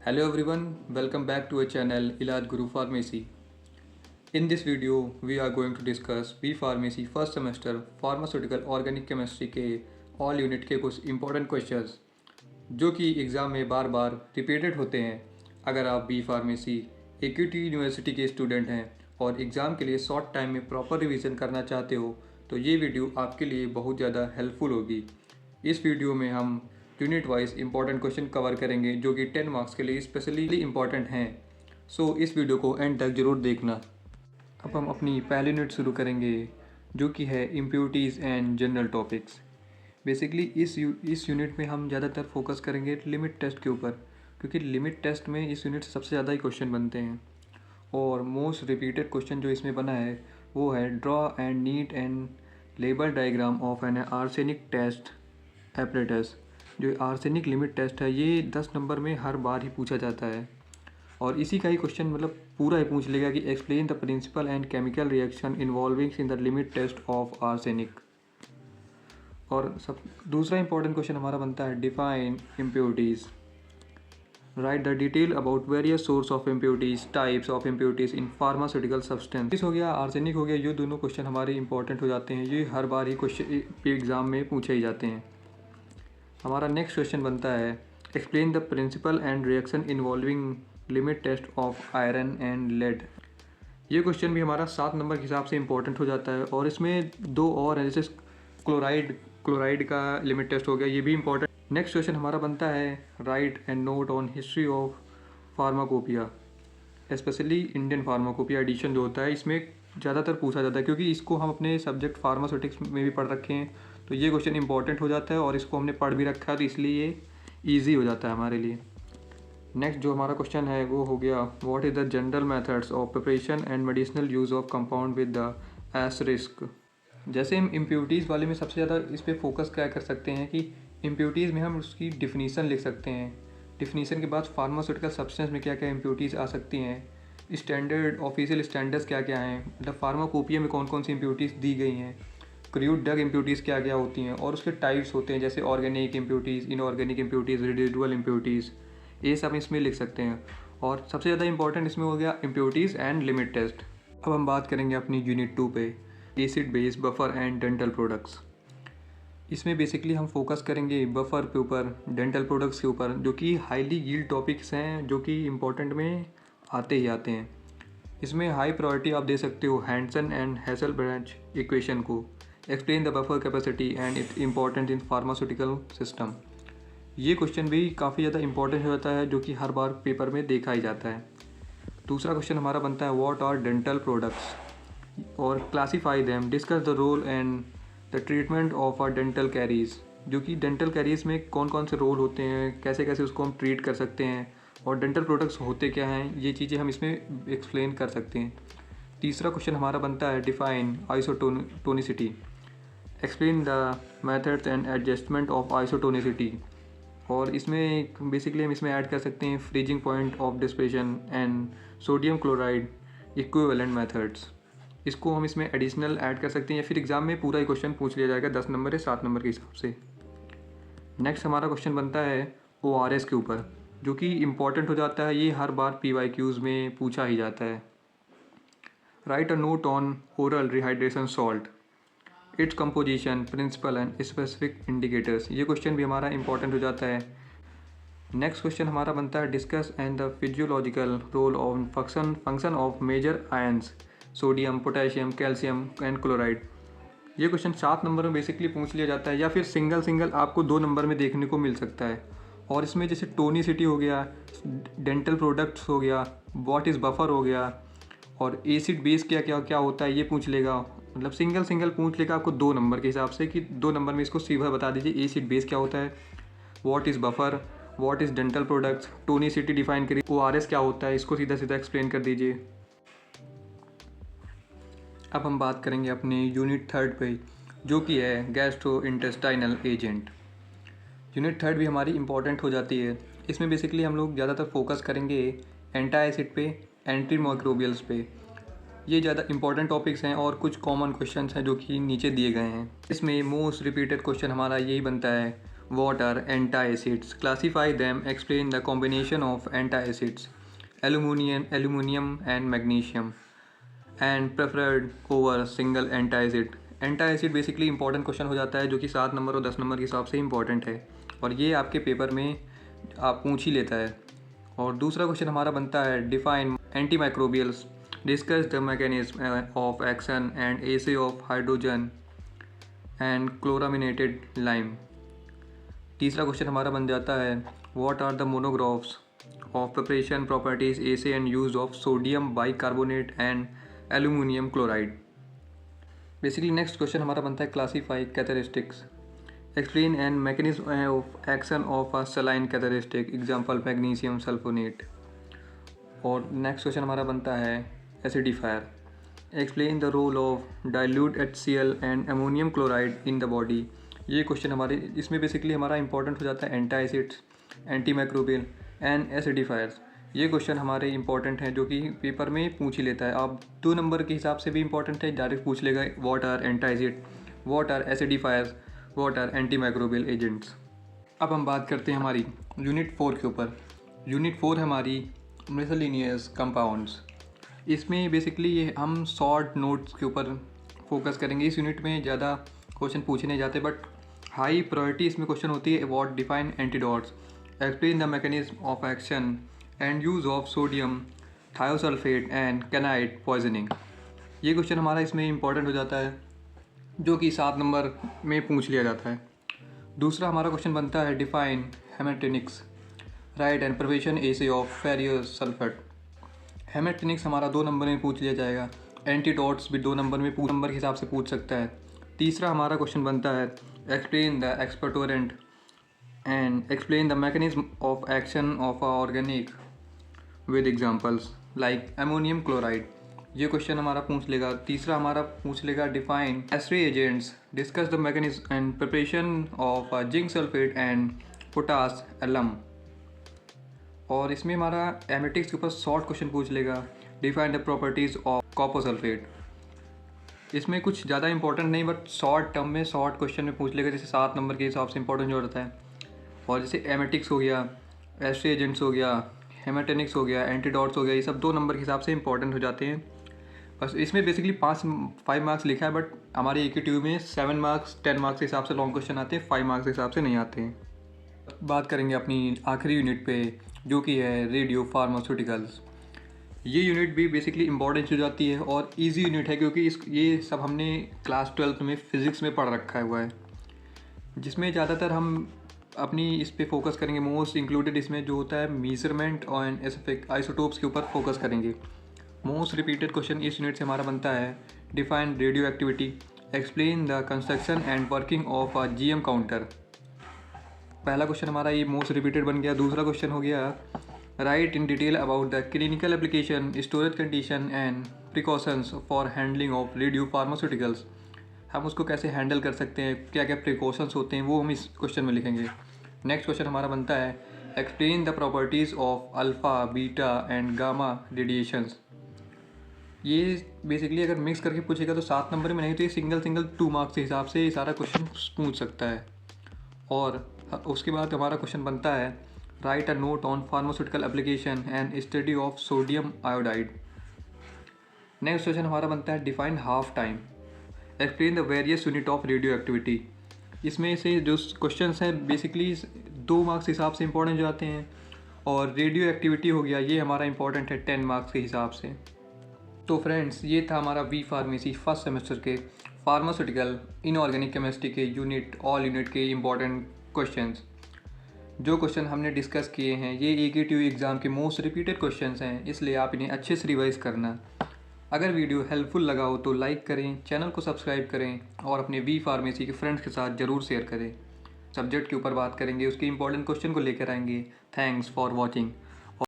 Hello everyone, welcome back to our channel Ilad Guru Pharmacy. In this video, we are going to discuss B Pharmacy first semester Pharmaceutical Organic Chemistry के all unit के कुछ important questions जो कि exam में बार बार repeated होते हैं। अगर आप बी फार्मेसी एक्यूटी यूनिवर्सिटी के स्टूडेंट हैं और एग्ज़ाम के लिए शॉर्ट टाइम में प्रॉपर रिवीजन करना चाहते हो तो ये वीडियो आपके लिए बहुत ज़्यादा हेल्पफुल होगी। इस वीडियो में हम unit wise important question cover करेंगे जो कि 10 मार्क्स के लिए स्पेशली इंपॉर्टेंट हैं। सो इस वीडियो को एंड तक ज़रूर देखना। अब हम अपनी पहली यूनिट शुरू करेंगे जो कि है impurities and general topics. Basically इस यूनिट में हम ज़्यादातर फोकस करेंगे लिमिट टेस्ट के ऊपर, क्योंकि लिमिट टेस्ट में इस यूनिट से सबसे ज़्यादा ही क्वेश्चन बनते हैं। और मोस्ट रिपीटेड क्वेश्चन जो इसमें बना है वो है draw and neat and label diagram of an arsenic test apparatus. जो आर्सेनिक लिमिट टेस्ट है ये 10 नंबर में हर बार ही पूछा जाता है और इसी का ही क्वेश्चन पूरा ही पूछ लेगा कि explain the principle and chemical reaction involving in the limit test of arsenic. और दूसरा इंपॉर्टेंट क्वेश्चन हमारा बनता है define impurities. Right the detail about various source of impurities, types of impurities in pharmaceutical substance हो गया, arsenic हो गया, ये दोनों क्वेश्चन हमारे इंपॉर्टेंट हो जाते हैं। ये हर बार ही क्वेश्चन एग्ज़ाम में पूछे ही जाते हैं। हमारा नेक्स्ट क्वेश्चन बनता है explain the principle and reaction involving limit test of iron and lead. ये क्वेश्चन भी हमारा 7 नंबर के हिसाब से इंपॉर्टेंट हो जाता है और इसमें दो और हैं, जैसे क्लोराइड का लिमिट टेस्ट हो गया, ये भी इंपॉर्टेंट। नेक्स्ट क्वेश्चन हमारा बनता है write and note on history of pharmacopoeia, specially Indian pharmacopoeia edition जो होता है इसमें ज़्यादातर पूछा जाता है, क्योंकि इसको हम अपने सब्जेक्ट फार्मास्यूटिक्स में भी पढ़ रखे हैं तो ये क्वेश्चन इंपॉर्टेंट हो जाता है और इसको हमने पढ़ भी रखा है तो इसलिए ये ईजी हो जाता है हमारे लिए। नेक्स्ट जो हमारा क्वेश्चन है वो हो गया what is the general methods of preparation and medicinal use of compound with the asterisk. जैसे हम इम्प्योरिटीज़ वाले में सबसे ज़्यादा इस पर फोकस क्या कर सकते हैं कि इम्प्योरिटीज़ में हम उसकी डिफिनीसन लिख सकते हैं। डिफिनीसन के बाद फार्मास्यूटिकल सब्सटेंस में क्या क्या इम्प्योरिटीज़ आ सकती हैं, स्टैंडर्ड ऑफिशियल स्टैंडर्ड्स क्या क्या हैं, मतलब फार्माकोपिया में कौन कौन सी इम्प्योरिटीज़ दी गई हैं, क्रूड ड्रग इम्प्योरिटीज़ क्या क्या होती हैं और उसके टाइप्स होते हैं, जैसे organic impurities, inorganic impurities, residual impurities, ये सब इसमें लिख सकते हैं। और सबसे ज़्यादा इंपॉर्टेंट इसमें हो गया इम्प्योरिटीज़ एंड लिमिट टेस्ट। अब हम बात करेंगे अपनी यूनिट 2 पे acid base buffer and dental products. इसमें बेसिकली हम फोकस करेंगे बफर के ऊपर, डेंटल प्रोडक्ट्स के ऊपर, जो कि हाईली यील्ड टॉपिक्स हैं जो कि इम्पोर्टेंट में आते ही आते हैं। इसमें हाई प्रायोरिटी आप दे सकते हो हैंडसन एंड हैसेलब्रैंच इक्वेशन को। Explain the buffer capacity and it's important in pharmaceutical system. ये क्वेश्चन भी काफ़ी ज़्यादा इंपॉर्टेंट हो जाता है जो कि हर बार पेपर में देखा ही जाता है। दूसरा क्वेश्चन हमारा बनता है व्हाट आर डेंटल प्रोडक्ट्स और classify them, discuss the role and the treatment of or dental caries. जो कि डेंटल कैरीज में कौन कौन से रोल होते हैं, कैसे कैसे उसको हम ट्रीट कर सकते हैं और डेंटल प्रोडक्ट्स होते क्या हैं, ये चीज़ें हम इसमें एक्सप्लेन कर सकते हैं। तीसरा क्वेश्चन हमारा बनता है define isotonicity, explain the methods and adjustment of isotonicity. और इसमें बेसिकली हम इसमें ऐड कर सकते हैं freezing point of dissipation and sodium chloride equivalent methods. इसको हम इसमें एडिशनल ऐड कर सकते हैं या फिर एग्जाम में पूरा ही क्वेश्चन पूछ लिया जाएगा 10 नंबर या 7 नंबर के हिसाब से। नेक्स्ट हमारा क्वेश्चन बनता है ORS के ऊपर, जो कि इम्पॉर्टेंट हो जाता है, ये हर बार PYQs में पूछा ही जाता है। Write a note on oral rehydration salt, its composition, principle and specific indicators. ये क्वेश्चन भी हमारा इंपॉर्टेंट हो जाता है। नेक्स्ट क्वेश्चन हमारा बनता है discuss and the physiological role of function of major ions, sodium, potassium, calcium and chloride. ये क्वेश्चन 7 नंबर में बेसिकली पूछ लिया जाता है या फिर सिंगल आपको 2 नंबर में देखने को मिल सकता है। और इसमें जैसे टोनिसिटी हो गया, डेंटल प्रोडक्ट्स हो गया, व्हाट इज़ बफर हो गया और एसिड बेस क्या क्या क्या होता है ये पूछ लेगा। मतलब सिंगल पूछ लेगा आपको 2 नंबर के हिसाब से कि 2 नंबर में इसको सीधा बता दीजिए एसिड बेस क्या होता है, what is buffer, what is dental products, tonicity define करिए, ORS क्या होता है इसको सीधा सीधा एक्सप्लेन कर दीजिए। अब हम बात करेंगे अपने यूनिट 3 पे, जो कि है गैस्ट्रो इंटेस्टाइनल एजेंट। यूनिट 3 भी हमारी इंपॉर्टेंट हो जाती है। इसमें बेसिकली हम लोग ज़्यादातर फोकस करेंगे एंटाएसिड पे, एंटी माइक्रोबियल्स पे। ये ज़्यादा इंपॉर्टेंट टॉपिक्स हैं और कुछ कॉमन क्वेश्चंस हैं जो कि नीचे दिए गए हैं। इसमें मोस्ट रिपीटेड क्वेश्चन हमारा यही बनता है What are antacids? Classify them. Explain the combination of antacids, aluminum and magnesium, and preferred over single antacid. Antacid basically important question हो जाता है जो कि 7 नंबर और 10 नंबर के हिसाब से इंपॉर्टेंट है और ये आपके पेपर में आप पूछ ही लेता है। और दूसरा क्वेश्चन हमारा बनता है define anti microbials, discuss the mechanism of action and assay of hydrogen and chloraminated lime. तीसरा क्वेश्चन हमारा बन जाता है what are the monographs of preparation properties assay and use of sodium bicarbonate and aluminium chloride. Basically next question हमारा बनता है classify characteristics, explain and mechanism of action of a saline characteristic, example magnesium sulphonate. और next question हमारा बनता है acidifier, explain the role of dilute HCl and ammonium chloride in the body. ये question हमारे इसमें बेसिकली हमारा important हो जाता है antacids, antimicrobial and acidifiers. ये क्वेश्चन हमारे इंपॉर्टेंट हैं जो कि पेपर में पूछ ही लेता है। आप 2 नंबर के हिसाब से भी इंपॉर्टेंट है, डायरेक्ट पूछ लेगा what are antacid, what are acidifiers, what are anti microbial agents. अब हम बात करते हैं हमारी यूनिट 4 के ऊपर। यूनिट 4 हमारी मिसलेनियस कंपाउंड्स। इसमें बेसिकली ये हम शॉर्ट नोट्स के ऊपर फोकस करेंगे। इस यूनिट में ज़्यादा क्वेश्चन पूछे नहीं जाते बट हाई प्रायोरिटी इसमें क्वेश्चन होती है what define antidotes, explain the mechanism of action and use of sodium thiosulphate and cyanide poisoning. ये क्वेश्चन हमारा इसमें इंपॉर्टेंट हो जाता है जो कि 7 नंबर में पूछ लिया जाता है। दूसरा हमारा क्वेश्चन बनता है define haematinics, right and preparation essay of furious sulphate. Haematinics हमारा 2 नंबर में पूछ लिया जाएगा, एंटीडोट्स भी 2 नंबर में नंबर के हिसाब से पूछ सकता है। तीसरा हमारा क्वेश्चन बनता है explain the expectorant and explain the mechanism of action of a organic with examples like ammonium chloride. ये क्वेश्चन हमारा पूछ लेगा। तीसरा हमारा पूछ लेगा डिफाइन एस्ट्री agents, discuss the mechanism and preparation of zinc sulphate and potash alum. और इसमें हमारा एमेटिक्स के ऊपर शॉर्ट क्वेश्चन पूछ लेगा, define the properties of copper sulphate. इसमें कुछ ज़्यादा इंपॉर्टेंट नहीं बट शॉर्ट टर्म में शॉर्ट क्वेश्चन में पूछ लेगा, जैसे 7 नंबर के हिसाब से इंपॉर्टेंट जो रहता है। और जैसे एमेटिक्स हो गया, एस्ट्री एजेंट्स हो गया, हेमेटेनिक्स हो गया, एंटीडोट्स हो गया, ये सब 2 नंबर के हिसाब से इंपॉर्टेंट हो जाते हैं। बस इसमें बेसिकली 5 मार्क्स लिखा है बट हमारे EQ में 7 मार्क्स 10 मार्क्स के हिसाब से लॉन्ग क्वेश्चन आते हैं, 5 मार्क्स के हिसाब से नहीं आते हैं। बात करेंगे अपनी आखिरी यूनिट पे जो कि है रेडियो फार्मास्यूटिकल्स। ये यूनिट भी बेसिकली इंपॉर्टेंट हो जाती है और इजी यूनिट है क्योंकि ये सब हमने क्लास 12th में फ़िज़िक्स में पढ़ रखा हुआ है, जिसमें ज़्यादातर हम अपनी इस पे फोकस करेंगे। मोस्ट इंक्लूडेड इसमें जो होता है मेजरमेंट और स्पेसिफिक आइसोटोप्स के ऊपर फोकस करेंगे। मोस्ट रिपीटेड क्वेश्चन इस यूनिट से हमारा बनता है define radio activity, explain the construction and working of a GM counter. पहला क्वेश्चन हमारा ये मोस्ट रिपीटेड बन गया। दूसरा क्वेश्चन हो गया right in detail about the clinical application, storage condition and precautions for handling of radio pharmaceuticals. हम उसको कैसे हैंडल कर सकते हैं, क्या क्या प्रिकॉशंस होते हैं, वो हम इस क्वेश्चन में लिखेंगे। नेक्स्ट क्वेश्चन हमारा बनता है explain the properties of alpha, beta and gamma radiations. ये बेसिकली अगर मिक्स करके पूछेगा तो 7 नंबर में, नहीं तो ये सिंगल 2 मार्क्स के हिसाब से ये सारा क्वेश्चन पूछ सकता है। और उसके बाद हमारा क्वेश्चन बनता है write a note on pharmaceutical application and study of sodium iodide. Next question हमारा बनता है define half time, explain the various unit of radio activity. इसमें से जो क्वेश्चन हैं बेसिकली 2 मार्क्स के हिसाब से इंपॉर्टेंट जाते हैं और रेडियो एक्टिविटी हो गया ये हमारा इंपॉर्टेंट है 10 मार्क्स के हिसाब से। तो फ्रेंड्स ये था हमारा बी फार्मेसी फर्स्ट सेमेस्टर के फार्मास्यूटिकल इनऑर्गेनिक केमिस्ट्री के ऑल यूनिट के इम्पॉर्टेंट क्वेश्चंस। जो क्वेश्चन हमने डिस्कस किए हैं ये EQ एग्ज़ाम के मोस्ट रिपीटेड क्वेश्चंस हैं, इसलिए आप इन्हें अच्छे से रिवाइज करना। अगर वीडियो हेल्पफुल लगा हो तो लाइक करें, चैनल को सब्सक्राइब करें और अपने बी फार्मेसी के फ्रेंड्स के साथ ज़रूर शेयर करें। सब्जेक्ट के ऊपर बात करेंगे, उसके इंपॉर्टेंट क्वेश्चन को लेकर आएंगे। Thanks for watching.